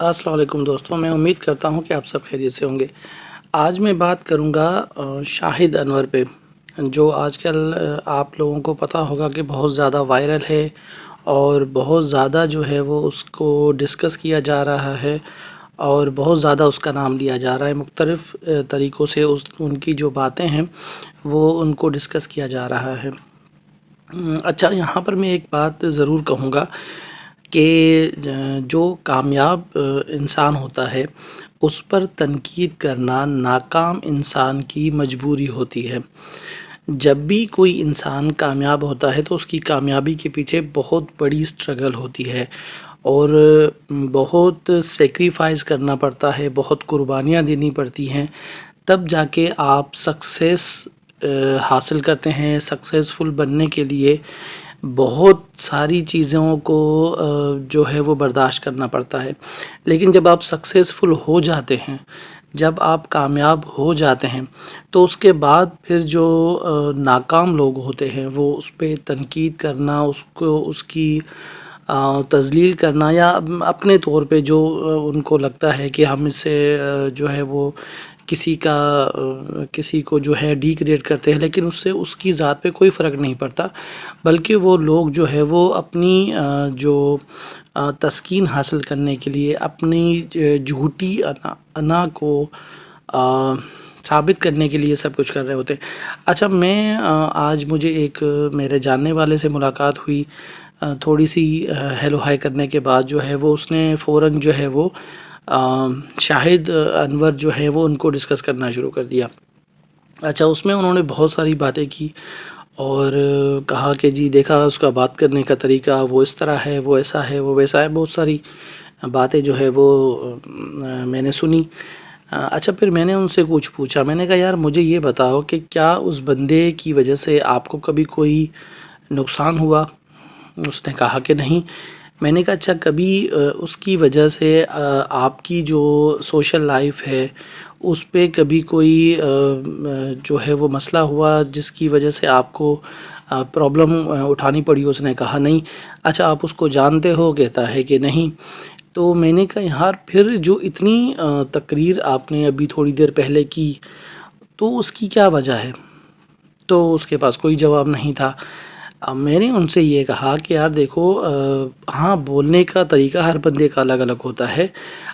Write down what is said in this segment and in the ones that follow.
السلام علیکم دوستوں، میں امید کرتا ہوں کہ آپ سب خیریت سے ہوں گے۔ آج میں بات کروں گا شاہد انور پہ، جو آج کل آپ لوگوں کو پتہ ہوگا کہ بہت زیادہ وائرل ہے اور بہت زیادہ جو ہے وہ اس کو ڈسکس کیا جا رہا ہے اور بہت زیادہ اس کا نام لیا جا رہا ہے۔ مختلف طریقوں سے ان کی جو باتیں ہیں وہ ان کو ڈسکس کیا جا رہا ہے۔ اچھا، یہاں پر میں ایک بات ضرور کہوں گا کہ جو کامیاب انسان ہوتا ہے اس پر تنقید کرنا ناکام انسان کی مجبوری ہوتی ہے۔ جب بھی کوئی انسان کامیاب ہوتا ہے تو اس کی کامیابی کے پیچھے بہت بڑی سٹرگل ہوتی ہے اور بہت سیکریفائز کرنا پڑتا ہے، بہت قربانیاں دینی پڑتی ہیں، تب جا کے آپ سکسیس حاصل کرتے ہیں۔ سکسیزفل بننے کے لیے بہت ساری چیزوں کو جو ہے وہ برداشت کرنا پڑتا ہے، لیکن جب آپ سکسیزفل ہو جاتے ہیں، جب آپ کامیاب ہو جاتے ہیں تو اس کے بعد پھر جو ناکام لوگ ہوتے ہیں وہ اس پہ تنقید کرنا، اس کی تذلیل کرنا، یا اپنے طور پہ جو ان کو لگتا ہے کہ ہم اس سے جو ہے وہ کسی کو جو ہے ڈیگریڈ کرتے ہیں، لیکن اس سے اس کی ذات پہ کوئی فرق نہیں پڑتا، بلکہ وہ لوگ جو ہے وہ اپنی جو تسکین حاصل کرنے کے لیے اپنی جھوٹی انا کو ثابت کرنے کے لیے سب کچھ کر رہے ہوتے ہیں۔ اچھا، میں آج مجھے ایک میرے جاننے والے سے ملاقات ہوئی، تھوڑی سی ہیلو ہائی کرنے کے بعد جو ہے وہ اس نے فوراً جو ہے وہ شاہد انور جو ہے وہ ان کو ڈسکس کرنا شروع کر دیا۔ اچھا، اس میں انہوں نے بہت ساری باتیں کی اور کہا کہ جی دیکھا اس کا بات کرنے کا طریقہ، وہ اس طرح ہے، وہ ایسا ہے، وہ ویسا ہے، بہت ساری باتیں جو ہے وہ میں نے سنی۔ اچھا، پھر میں نے ان سے کچھ پوچھا، میں نے کہا یار مجھے یہ بتاؤ کہ کیا اس بندے کی وجہ سے آپ کو کبھی کوئی نقصان ہوا؟ اس نے کہا کہ نہیں۔ میں نے کہا اچھا، کبھی اس کی وجہ سے آپ کی جو سوشل لائف ہے اس پہ کبھی کوئی جو ہے وہ مسئلہ ہوا جس کی وجہ سے آپ کو پرابلم اٹھانی پڑی؟ اس نے کہا نہیں۔ اچھا، آپ اس کو جانتے ہو؟ کہتا ہے کہ نہیں۔ تو میں نے کہا یار پھر جو اتنی تقریر آپ نے ابھی تھوڑی دیر پہلے کی تو اس کی کیا وجہ ہے؟ تو اس کے پاس کوئی جواب نہیں تھا۔ اب میں نے ان سے یہ کہا کہ یار دیکھو، ہاں بولنے کا طریقہ ہر بندے کا الگ الگ ہوتا ہے،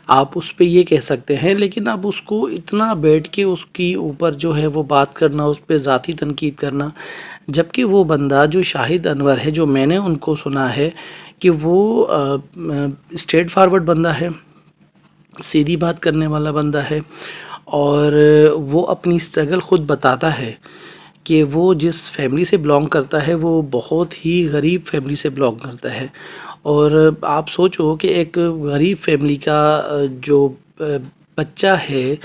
آپ اس پہ یہ کہہ سکتے ہیں، لیکن اب اس کو اتنا بیٹھ کے اس کی اوپر جو ہے وہ بات کرنا، اس پہ ذاتی تنقید کرنا، جبکہ وہ بندہ جو شاہد انور ہے، جو میں نے ان کو سنا ہے کہ وہ اسٹریٹ فارورڈ بندہ ہے، سیدھی بات کرنے والا بندہ ہے، اور وہ اپنی سٹرگل خود بتاتا ہے کہ وہ جس فیملی سے بلانگ کرتا ہے وہ بہت ہی غریب فیملی سے بلانگ کرتا ہے۔ اور آپ سوچو کہ ایک غریب فیملی کا جو بچہ ہے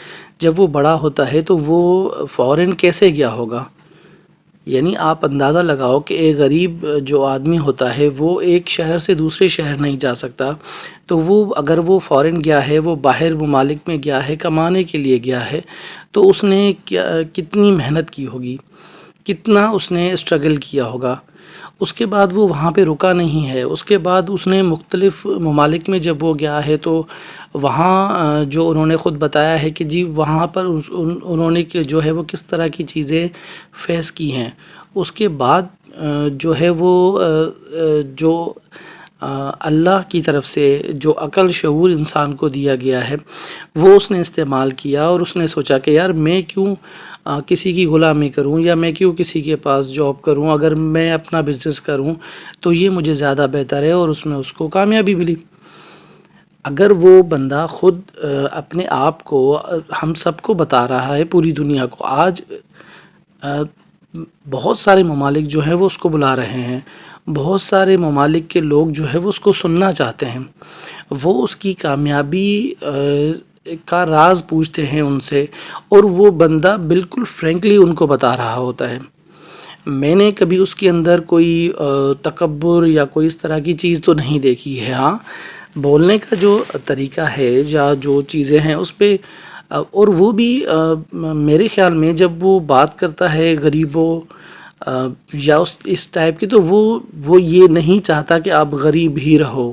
جب وہ بڑا ہوتا ہے تو وہ فورن کیسے گیا ہوگا؟ یعنی آپ اندازہ لگاؤ کہ ایک غریب جو آدمی ہوتا ہے وہ ایک شہر سے دوسرے شہر نہیں جا سکتا، تو وہ اگر وہ فورن گیا ہے، وہ باہر ممالک میں گیا ہے، کمانے کے لیے گیا ہے، تو اس نے کتنی محنت کی ہوگی، کتنا اس نے اسٹرگل کیا ہوگا۔ اس کے بعد وہ وہاں پہ رکا نہیں ہے، اس کے بعد اس نے مختلف ممالک میں جب وہ گیا ہے تو وہاں جو انہوں نے خود بتایا ہے کہ جی وہاں پر انہوں نے جو ہے وہ کس طرح کی چیزیں فیس کی ہیں، اس کے بعد جو ہے وہ جو اللہ کی طرف سے جو عقل شعور انسان کو دیا گیا ہے وہ اس نے استعمال کیا، اور اس نے سوچا کہ یار میں کیوں کسی کی غلامی کروں، یا میں کیوں کسی کے پاس جاب کروں، اگر میں اپنا بزنس کروں تو یہ مجھے زیادہ بہتر ہے، اور اس میں اس کو کامیابی ملی۔ اگر وہ بندہ خود اپنے آپ کو ہم سب کو بتا رہا ہے، پوری دنیا کو، آج بہت سارے ممالک جو ہیں وہ اس کو بلا رہے ہیں، بہت سارے ممالک کے لوگ جو ہے وہ اس کو سننا چاہتے ہیں، وہ اس کی کامیابی کا راز پوچھتے ہیں ان سے، اور وہ بندہ بالکل فرینکلی ان کو بتا رہا ہوتا ہے۔ میں نے کبھی اس کے اندر کوئی تکبر یا کوئی اس طرح کی چیز تو نہیں دیکھی ہے۔ ہاں، بولنے کا جو طریقہ ہے یا جو چیزیں ہیں اس پہ، اور وہ بھی میرے خیال میں جب وہ بات کرتا ہے غریبوں یا اس ٹائپ کی، تو وہ یہ نہیں چاہتا کہ آپ غریب ہی رہو،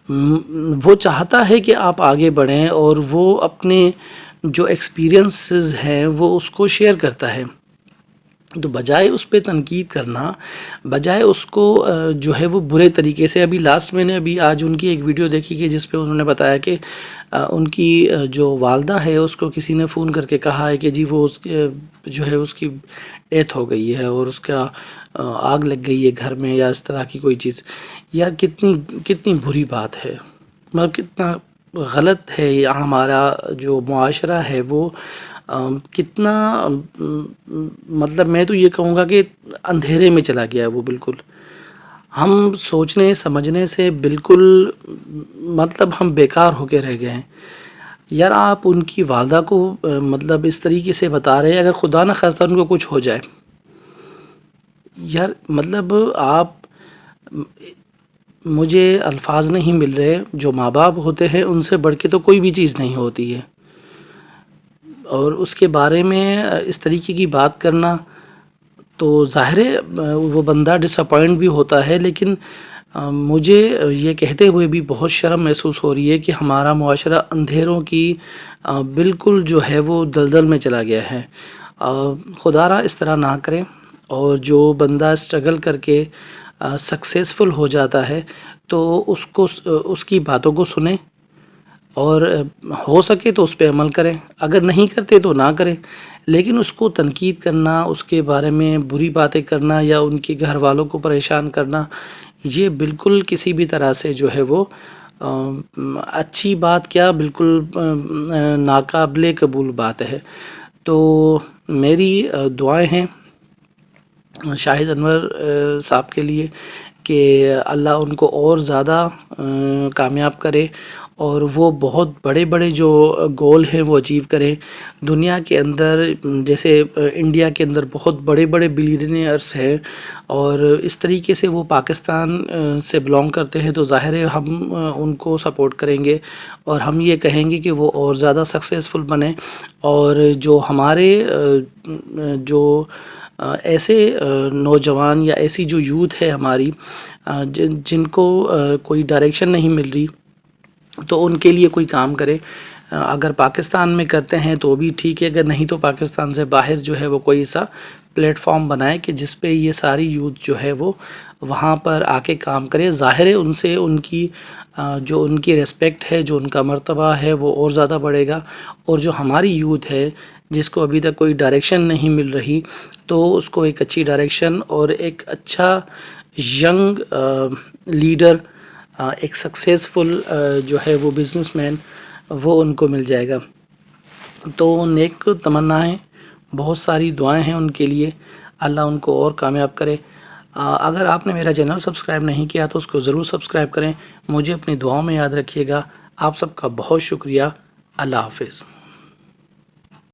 وہ چاہتا ہے کہ آپ آگے بڑھیں، اور وہ اپنے جو ایکسپیرینسز ہیں وہ اس کو شیئر کرتا ہے. تو بجائے اس پہ تنقید کرنا، بجائے اس کو جو ہے وہ برے طریقے سے، ابھی لاسٹ میں نے ابھی آج ان کی ایک ویڈیو دیکھی کہ جس پہ انہوں نے بتایا کہ ان کی جو والدہ ہے اس کو کسی نے فون کر کے کہا ہے کہ جی وہ جو ہے اس کی ڈیتھ ہو گئی ہے، اور اس کا آگ لگ گئی ہے گھر میں، یا اس طرح کی کوئی چیز. یار کتنی بری بات ہے، مطلب کتنا غلط ہے یہ ہمارا جو معاشرہ ہے وہ کتنا مطلب میں تو یہ کہوں گا کہ اندھیرے میں چلا گیا ہے وہ بالکل. ہم سوچنے سمجھنے سے بالکل مطلب ہم بیکار ہو کے رہ گئے ہیں. یار آپ ان کی والدہ کو مطلب اس طریقے سے بتا رہے ہیں، اگر خدا نہ خواستہ ان کو کچھ ہو جائے، یار مطلب آپ، مجھے الفاظ نہیں مل رہے. جو ماں باپ ہوتے ہیں ان سے بڑھ کے تو کوئی بھی چیز نہیں ہوتی ہے، اور اس کے بارے میں اس طریقے کی بات کرنا، تو ظاہر ہے وہ بندہ ڈس اپوائنٹ بھی ہوتا ہے. لیکن مجھے یہ کہتے ہوئے بھی بہت شرم محسوس ہو رہی ہے کہ ہمارا معاشرہ اندھیروں کی بالکل جو ہے وہ دلدل میں چلا گیا ہے. خدا را اس طرح نہ کرے، اور جو بندہ اسٹرگل کر کے سکسیزفل ہو جاتا ہے تو اس کی باتوں کو سنیں، اور ہو سکے تو اس پہ عمل کریں، اگر نہیں کرتے تو نہ کریں. لیکن اس کو تنقید کرنا، اس کے بارے میں بری باتیں کرنا، یا ان کے گھر والوں کو پریشان کرنا، یہ بالکل کسی بھی طرح سے جو ہے وہ اچھی بات کیا، بالکل ناقابل قبول بات ہے. تو میری دعائیں ہیں شاہد انور صاحب کے لیے کہ اللہ ان کو اور زیادہ کامیاب کرے، اور وہ بہت بڑے بڑے جو گول ہیں وہ اچیو کریں. دنیا کے اندر جیسے انڈیا کے اندر بہت بڑے بڑے بلیونیئرس ہیں، اور اس طریقے سے وہ پاکستان سے بلانگ کرتے ہیں، تو ظاہر ہے ہم ان کو سپورٹ کریں گے، اور ہم یہ کہیں گے کہ وہ اور زیادہ سکسیزفل بنیں. اور جو ہمارے جو ایسے نوجوان یا ایسی جو یوتھ ہے ہماری جن کو کوئی ڈائریکشن نہیں مل رہی، تو ان کے لیے کوئی کام کرے. اگر پاکستان میں کرتے ہیں تو بھی ٹھیک ہے، اگر نہیں تو پاکستان سے باہر جو ہے وہ کوئی ایسا پلیٹ فارم بنائے کہ جس پہ یہ ساری یوتھ جو ہے وہ وہاں پر آ کے کام کرے. ظاہر ہے ان سے ان کی جو ان کی ریسپیکٹ ہے، جو ان کا مرتبہ ہے، وہ اور زیادہ بڑھے گا. اور جو ہماری یوتھ ہے جس کو ابھی تک کوئی ڈائریکشن نہیں مل رہی، تو اس کو ایک اچھی ڈائریکشن اور ایک اچھا ینگ لیڈر، ایک سکسیزفل جو ہے وہ بزنس مین، وہ ان کو مل جائے گا. تو نیک تمنائیں، بہت ساری دعائیں ہیں ان کے لیے، اللہ ان کو اور کامیاب کرے. اگر آپ نے میرا چینل سبسکرائب نہیں کیا تو اس کو ضرور سبسکرائب کریں. مجھے اپنی دعاؤں میں یاد رکھیے گا. آپ سب کا بہت شکریہ. اللہ حافظ.